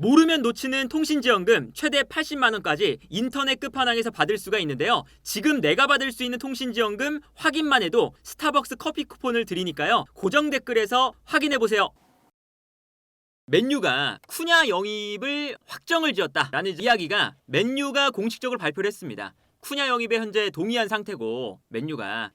모르면 놓치는 통신지원금 최대 80만 원까지 인터넷 끝판왕에서 받을 수가 있는데요. 지금 내가 받을 수 있는 통신지원금 확인만 해도 스타벅스 커피 쿠폰을 드리니까요. 고정 댓글에서 확인해보세요. 맨유가 쿠냐 영입을 확정을 지었다라는 이야기가 맨유가 공식적으로 발표를 했습니다. 쿠냐 영입에 현재 동의한 상태고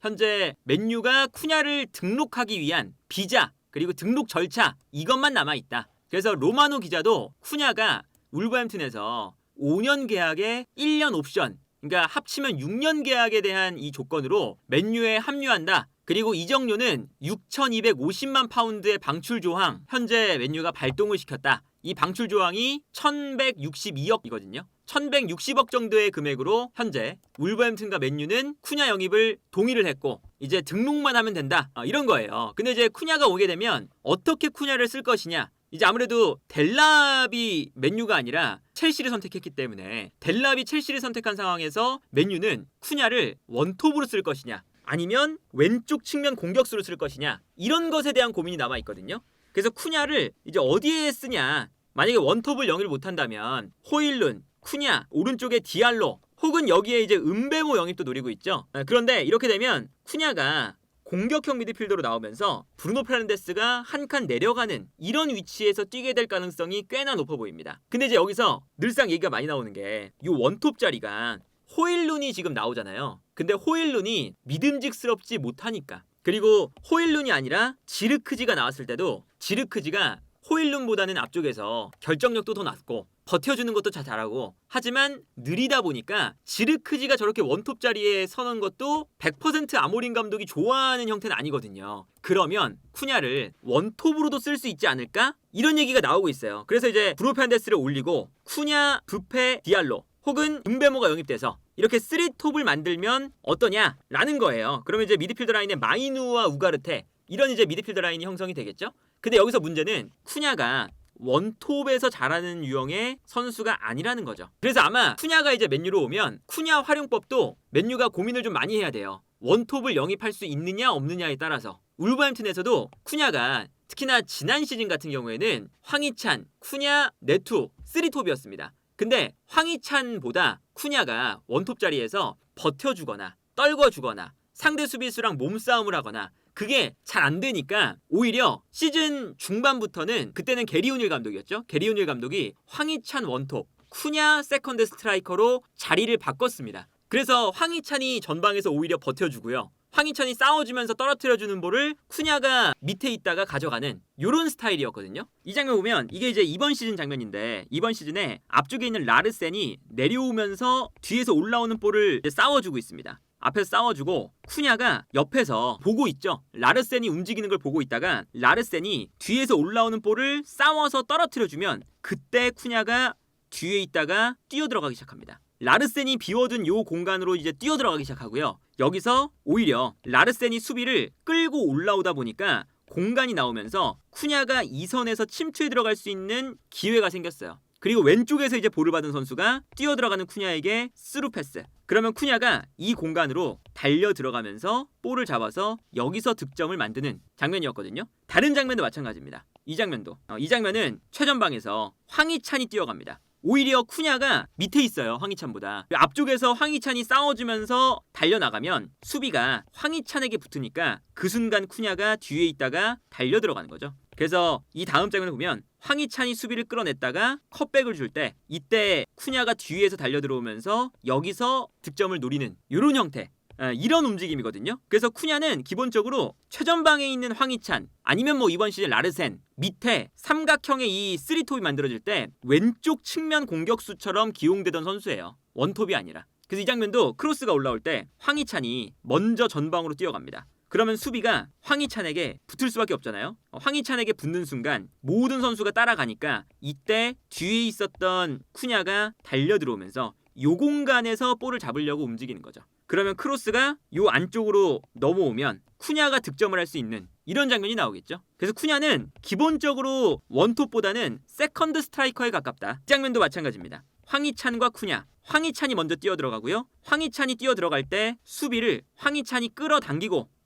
현재 맨유가 쿠냐를 등록하기 위한 비자 그리고 등록 절차 이것만 남아있다. 그래서 로마노 기자도 쿠냐가 울버햄튼에서 5년 계약에 1년 옵션 그러니까 합치면 6년 계약에 대한 이 조건으로 맨유에 합류한다. 그리고 이적료는 6,250만 파운드의 방출 조항 현재 맨유가 발동을 시켰다. 이 방출 조항이 1,162억이거든요. 1,160억 정도의 금액으로 현재 울버햄튼과 맨유는 쿠냐 영입을 동의를 했고 이제 등록만 하면 된다. 이런 거예요. 근데 이제 쿠냐가 오게 되면 어떻게 쿠냐를 쓸 것이냐. 이제 아무래도 델랍이 맨유가 아니라 첼시를 선택했기 때문에 델랍이 첼시를 선택한 상황에서 맨유는 쿠냐를 원톱으로 쓸 것이냐 아니면 왼쪽 측면 공격수로 쓸 것이냐 이런 것에 대한 고민이 남아있거든요. 그래서 쿠냐를 이제 어디에 쓰냐 만약에 원톱을 영입을 못한다면 호일룬, 쿠냐, 오른쪽에 디알로 혹은 여기에 이제 은베모 영입도 노리고 있죠. 그런데 이렇게 되면 쿠냐가 공격형 미드필더로 나오면서 브루노 페르난데스가 한 칸 내려가는 이런 위치에서 뛰게 될 가능성이 꽤나 높아 보입니다. 근데 이제 여기서 늘상 얘기가 많이 나오는 게 이 원톱 자리가 호일룬이 지금 나오잖아요. 근데 호일룬이 믿음직스럽지 못하니까. 그리고 호일룬이 아니라 지르크지가 나왔을 때도 지르크지가 호일룬보다는 앞쪽에서 결정력도 더 낮고 버텨주는 것도 잘하고 하지만 느리다 보니까 지르크지가 저렇게 원톱 자리에 서는 것도 100% 아모린 감독이 좋아하는 형태는 아니거든요. 그러면 쿠냐를 원톱으로도 쓸 수 있지 않을까? 이런 얘기가 나오고 있어요. 그래서 이제 브루노 페르난데스를 올리고 쿠냐, 부페, 디알로 혹은 은베모가 영입돼서 이렇게 3톱을 만들면 어떠냐라는 거예요. 그러면 이제 미드필더 라인에 마이누와 우가르테 이런 이제 미드필더 라인이 형성이 되겠죠? 근데 여기서 문제는 쿠냐가 원톱에서 잘하는 유형의 선수가 아니라는 거죠. 그래서 아마 쿠냐가 이제 맨유로 오면 쿠냐 활용법도 맨유가 고민을 좀 많이 해야 돼요. 원톱을 영입할 수 있느냐 없느냐에 따라서. 울버햄튼에서도 쿠냐가 특히나 지난 시즌 같은 경우에는 황희찬, 쿠냐, 네투 3톱이었습니다. 근데 황희찬보다 쿠냐가 원톱 자리에서 버텨주거나 떨궈주거나 상대 수비수랑 몸싸움을 하거나 그게 잘 안 되니까 오히려 시즌 중반부터는 그때는 게리 오닐 감독이었죠. 게리 오닐 감독이 황희찬 원톱, 쿠냐 세컨드 스트라이커로 자리를 바꿨습니다. 그래서 황희찬이 전방에서 오히려 버텨주고요. 황희찬이 싸워주면서 떨어뜨려주는 볼을 쿠냐가 밑에 있다가 가져가는 요런 스타일이었거든요. 이 장면 보면 이게 이제 이번 시즌 장면인데 이번 시즌에 앞쪽에 있는 라르센이 내려오면서 뒤에서 올라오는 볼을 싸워주고 있습니다. 앞에서 싸워주고 쿠냐가 옆에서 보고 있죠. 라르센이 움직이는 걸 보고 있다가 라르센이 뒤에서 올라오는 볼을 싸워서 떨어뜨려주면 그때 쿠냐가 뒤에 있다가 뛰어들어가기 시작합니다. 라르센이 비워둔 요 공간으로 이제 뛰어들어가기 시작하고요. 여기서 오히려 라르센이 수비를 끌고 올라오다 보니까 공간이 나오면서 쿠냐가 이 선에서 침투해 들어갈 수 있는 기회가 생겼어요. 그리고 왼쪽에서 이제 볼을 받은 선수가 뛰어들어가는 쿠냐에게 스루 패스. 그러면 쿠냐가 이 공간으로 달려 들어가면서 볼을 잡아서 여기서 득점을 만드는 장면이었거든요. 다른 장면도 마찬가지입니다. 이 장면은 최전방에서 황희찬이 뛰어갑니다. 오히려 쿠냐가 밑에 있어요. 황희찬보다. 앞쪽에서 황희찬이 싸워주면서 달려나가면 수비가 황희찬에게 붙으니까 그 순간 쿠냐가 뒤에 있다가 달려 들어가는 거죠. 그래서 이 다음 장면을 보면 황희찬이 수비를 끌어냈다가 컷백을 줄 때 이때 쿠냐가 뒤에서 달려 들어오면서 여기서 득점을 노리는 이런 형태 이런 움직임이거든요. 그래서 쿠냐는 기본적으로 최전방에 있는 황희찬 아니면 뭐 이번 시즌 라르센 밑에 삼각형의 이 3톱이 만들어질 때 왼쪽 측면 공격수처럼 기용되던 선수예요. 원톱이 아니라. 그래서 이 장면도 크로스가 올라올 때 황희찬이 먼저 전방으로 뛰어갑니다. 그러면 수비가 황희찬에게 붙을 수밖에 없잖아요. 황희찬에게 붙는 순간 모든 선수가 따라가니까 이때 뒤에 있었던 쿠냐가 달려 들어오면서 요 공간에서 볼을 잡으려고 움직이는 거죠. 그러면 크로스가 요 안쪽으로 넘어오면 쿠냐가 득점을 할 수 있는 이런 장면이 나오겠죠. 그래서 쿠냐는 기본적으로 원톱보다는 세컨드 스트라이커에 가깝다. 이 장면도 마찬가지입니다. 황희찬과 쿠냐. 황희찬이 먼저 뛰어들어가고요. 황희찬이 뛰어들어갈 때 수비를 황희찬이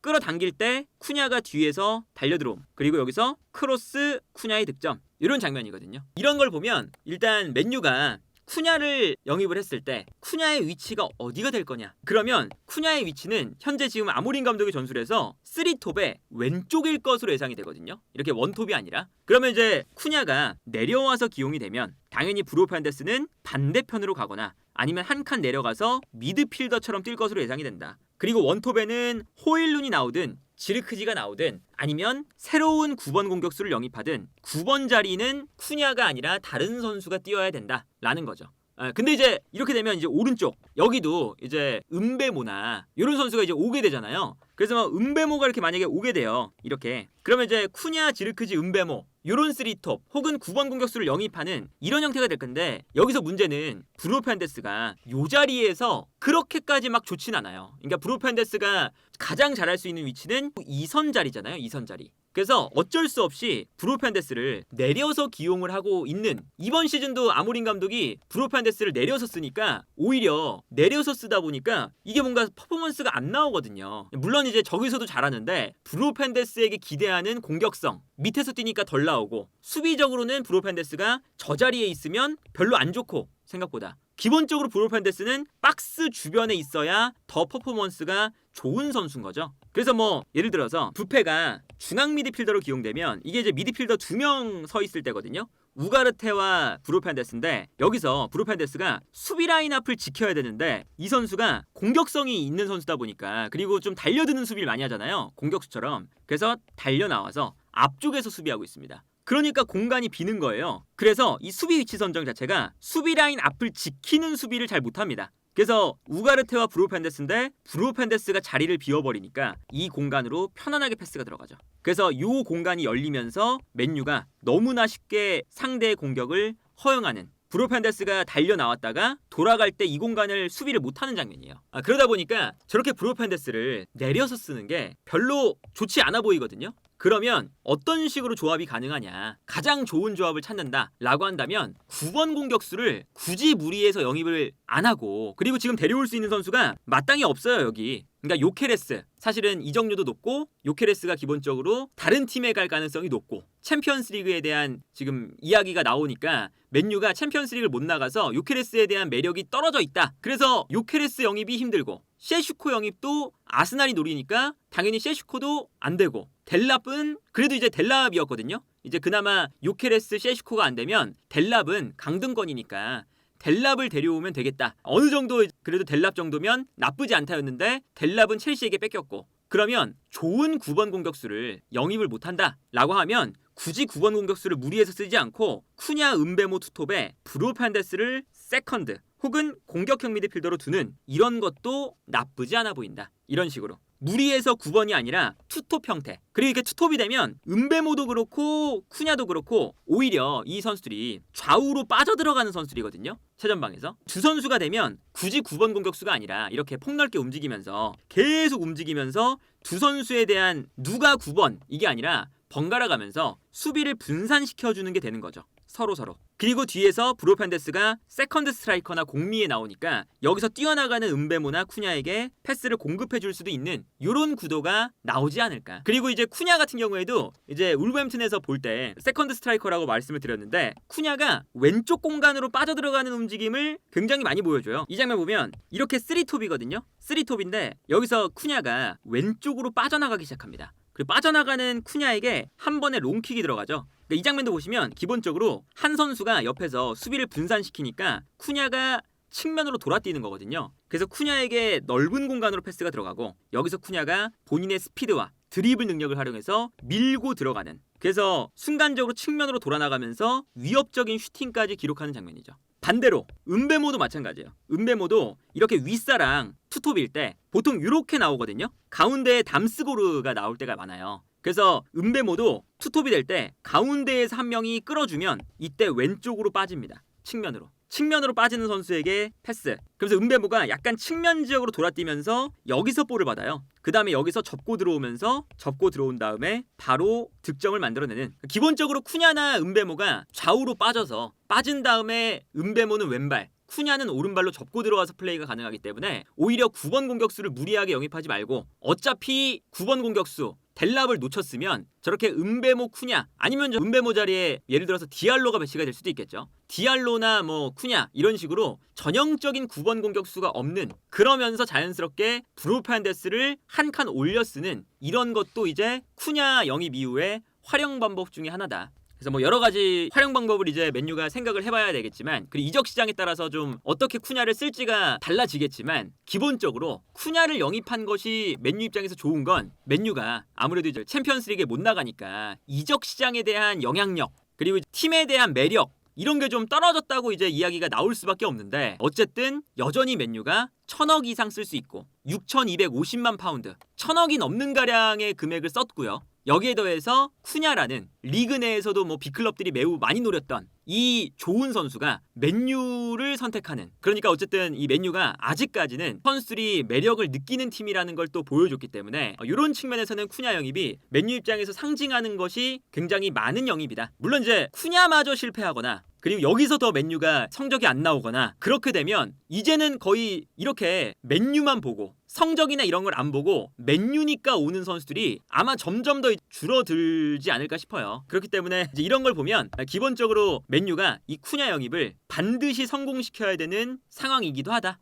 끌어당길 때 쿠냐가 뒤에서 달려들어옴. 그리고 여기서 크로스 쿠냐의 득점. 이런 장면이거든요. 이런 걸 보면 일단 맨유가 쿠냐를 영입을 했을 때 쿠냐의 위치가 어디가 될 거냐? 그러면 쿠냐의 위치는 현재 지금 아모린 감독의 전술에서 3톱의 왼쪽일 것으로 예상이 되거든요. 이렇게 원톱이 아니라. 그러면 이제 쿠냐가 내려와서 기용이 되면 당연히 브루노 페르난데스는 반대편으로 가거나 아니면 한 칸 내려가서 미드필더처럼 뛸 것으로 예상이 된다. 그리고 원톱에는 호일룬이 나오든 지르크지가 나오든 아니면 새로운 9번 공격수를 영입하든 9번 자리는 쿠냐가 아니라 다른 선수가 뛰어야 된다라는 거죠. 근데 이제 이렇게 되면 이제 오른쪽 여기도 이제 은베모나 이런 선수가 이제 오게 되잖아요. 그래서 뭐 은베모가 이렇게 만약에 오게 돼요. 이렇게 그러면 이제 쿠냐, 지르크지, 은베모 요런 3톱 혹은 9번 공격수를 영입하는 이런 형태가 될 건데 여기서 문제는 브루노 페르난데스가 요 자리에서 그렇게까지 막 좋진 않아요. 그러니까 브루노 페르난데스가 가장 잘할 수 있는 위치는 2선 자리잖아요. 2선 자리. 그래서 어쩔 수 없이 브루노 페르난데스를 내려서 기용을 하고 있는 이번 시즌도 아모린 감독이 브루노 페르난데스를 내려서 쓰니까 오히려 내려서 쓰다 보니까 이게 뭔가 퍼포먼스가 안 나오거든요. 물론 이제 저기서도 잘하는데 브루노 페르난데스에게 기대하는 공격성 밑에서 뛰니까 덜 나오고 수비적으로는 브루노 페르난데스가 저 자리에 있으면 별로 안 좋고 생각보다 기본적으로 브루노 페르난데스는 박스 주변에 있어야 더 퍼포먼스가 좋은 선수인 거죠. 그래서 뭐 예를 들어서 부페가 중앙 미드필더로 기용되면 이게 이제 미드필더 2명 서 있을 때거든요. 우가르테와 브루노 페르난데스인데 여기서 브루노 페르난데스가 수비 라인 앞을 지켜야 되는데 이 선수가 공격성이 있는 선수다 보니까 그리고 좀 달려드는 수비를 많이 하잖아요. 공격수처럼. 그래서 달려 나와서 앞쪽에서 수비하고 있습니다. 그러니까 공간이 비는 거예요. 그래서 이 수비 위치 선정 자체가 수비 라인 앞을 지키는 수비를 잘 못합니다. 그래서 우가르테와 브루노 페르난데스인데 브루노 페르난데스가 자리를 비워버리니까 이 공간으로 편안하게 패스가 들어가죠. 그래서 이 공간이 열리면서 맨유가 너무나 쉽게 상대의 공격을 허용하는 브루노 페르난데스가 달려 나왔다가 돌아갈 때 이 공간을 수비를 못하는 장면이에요. 그러다 보니까 저렇게 브루노 페르난데스를 내려서 쓰는 게 별로 좋지 않아 보이거든요. 그러면 어떤 식으로 조합이 가능하냐 가장 좋은 조합을 찾는다 라고 한다면 9번 공격수를 굳이 무리해서 영입을 안 하고 그리고 지금 데려올 수 있는 선수가 마땅히 없어요. 여기 그러니까 요케레스 사실은 이적료도 높고 요케레스가 기본적으로 다른 팀에 갈 가능성이 높고 챔피언스리그에 대한 지금 이야기가 나오니까 맨유가 챔피언스리그를 못 나가서 요케레스에 대한 매력이 떨어져 있다. 그래서 요케레스 영입이 힘들고 셰슈코 영입도 아스날이 노리니까 당연히 셰슈코도 안 되고 델랍은 그래도 이제 델랍이었거든요. 이제 그나마 요케레스 셰슈코가 안 되면 델랍은 강등권이니까 델랍을 데려오면 되겠다. 어느 정도 그래도 델랍 정도면 나쁘지 않다였는데 델랍은 첼시에게 뺏겼고 그러면 좋은 9번 공격수를 영입을 못한다 라고 하면 굳이 9번 공격수를 무리해서 쓰지 않고 쿠냐, 은베모 투톱에 브루노 페르난데스를 세컨드 혹은 공격형 미드필더로 두는 이런 것도 나쁘지 않아 보인다. 이런 식으로 무리해서 9번이 아니라 투톱 형태. 그리고 이렇게 투톱이 되면 은베모도 그렇고 쿠냐도 그렇고 오히려 이 선수들이 좌우로 빠져들어가는 선수들이거든요. 최전방에서 두 선수가 되면 굳이 9번 공격수가 아니라 이렇게 폭넓게 움직이면서 계속 움직이면서 두 선수에 대한 누가 9번 이게 아니라 번갈아 가면서 수비를 분산시켜주는 게 되는 거죠. 서로. 그리고 뒤에서 브루노 페르난데스가 세컨드 스트라이커나 공미에 나오니까 여기서 뛰어나가는 은베모나 쿠냐에게 패스를 공급해 줄 수도 있는 이런 구도가 나오지 않을까. 그리고 이제 쿠냐 같은 경우에도 이제 울버햄튼에서 볼 때 세컨드 스트라이커라고 말씀을 드렸는데 쿠냐가 왼쪽 공간으로 빠져들어가는 움직임을 굉장히 많이 보여줘요. 이 장면 보면 이렇게 3톱이거든요. 3톱인데 여기서 쿠냐가 왼쪽으로 빠져나가기 시작합니다. 그리고 빠져나가는 쿠냐에게 한 번에 롱킥이 들어가죠. 그러니까 이 장면도 보시면 기본적으로 한 선수가 옆에서 수비를 분산시키니까 쿠냐가 측면으로 돌아뛰는 거거든요. 그래서 쿠냐에게 넓은 공간으로 패스가 들어가고 여기서 쿠냐가 본인의 스피드와 드리블 능력을 활용해서 밀고 들어가는 그래서 순간적으로 측면으로 돌아나가면서 위협적인 슈팅까지 기록하는 장면이죠. 반대로 은베모도 마찬가지예요. 은베모도 이렇게 윗사랑 투톱일 때 보통 이렇게 나오거든요. 가운데에 담스고르가 나올 때가 많아요. 그래서 은베모도 투톱이 될 때 가운데에서 한 명이 끌어주면 이때 왼쪽으로 빠집니다. 측면으로 빠지는 선수에게 패스. 그래서 은베모가 약간 측면 지역으로 돌아뛰면서 여기서 볼을 받아요. 그 다음에 여기서 접고 들어오면서 접고 들어온 다음에 바로 득점을 만들어내는 기본적으로 쿠냐나 은베모가 좌우로 빠져서 빠진 다음에 은베모는 왼발 쿠냐는 오른발로 접고 들어와서 플레이가 가능하기 때문에 오히려 9번 공격수를 무리하게 영입하지 말고 어차피 9번 공격수 델랍을 놓쳤으면 저렇게 은베모 쿠냐 아니면 저 은베모 자리에 예를 들어서 디알로가 배치가 될 수도 있겠죠. 디알로나 뭐 쿠냐 이런 식으로 전형적인 9번 공격수가 없는 그러면서 자연스럽게 브루노 페르난데스를 한 칸 올려 쓰는 이런 것도 이제 쿠냐 영입 이후에 활용 방법 중에 하나다. 그래서 뭐 여러 가지 활용 방법을 이제 맨유가 생각을 해봐야 되겠지만 그리고 이적 시장에 따라서 좀 어떻게 쿠냐를 쓸지가 달라지겠지만 기본적으로 쿠냐를 영입한 것이 맨유 입장에서 좋은 건 맨유가 아무래도 이제 챔피언스리그에 못 나가니까 이적 시장에 대한 영향력 그리고 팀에 대한 매력 이런 게 좀 떨어졌다고 이제 이야기가 나올 수밖에 없는데 어쨌든 여전히 맨유가 1,000억 이상 쓸 수 있고 6,250만 파운드 1,000억이 넘는 가량의 금액을 썼고요. 여기에 더해서 쿠냐라는 리그 내에서도 뭐 빅클럽들이 매우 많이 노렸던 이 좋은 선수가 맨유를 선택하는 그러니까 어쨌든 이 맨유가 아직까지는 선수들이 매력을 느끼는 팀이라는 걸 또 보여줬기 때문에 이런 측면에서는 쿠냐 영입이 맨유 입장에서 상징하는 것이 굉장히 많은 영입이다. 물론 이제 쿠냐마저 실패하거나 그리고 여기서 더 맨유가 성적이 안 나오거나 그렇게 되면 이제는 거의 이렇게 맨유만 보고 성적이나 이런 걸 안 보고 맨유니까 오는 선수들이 아마 점점 더 줄어들지 않을까 싶어요. 그렇기 때문에 이제 이런 걸 보면 기본적으로 맨유가 이 쿠냐 영입을 반드시 성공시켜야 되는 상황이기도 하다.